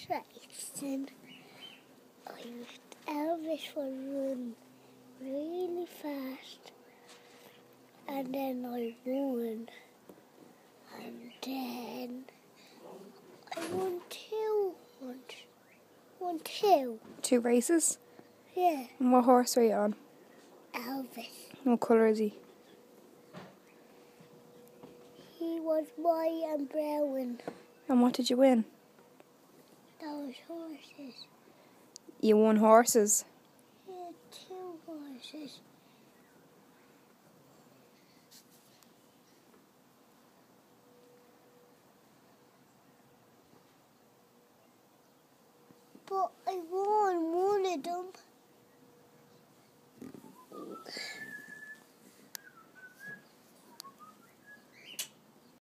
racing. Elvis was run really fast, and then I won, and then I won two. 2 races? Yeah, And what horse were you on? Elvis. What colour is he? He was white and brown. And what did you win? Those horses. You won horses. Yeah, 2 horses.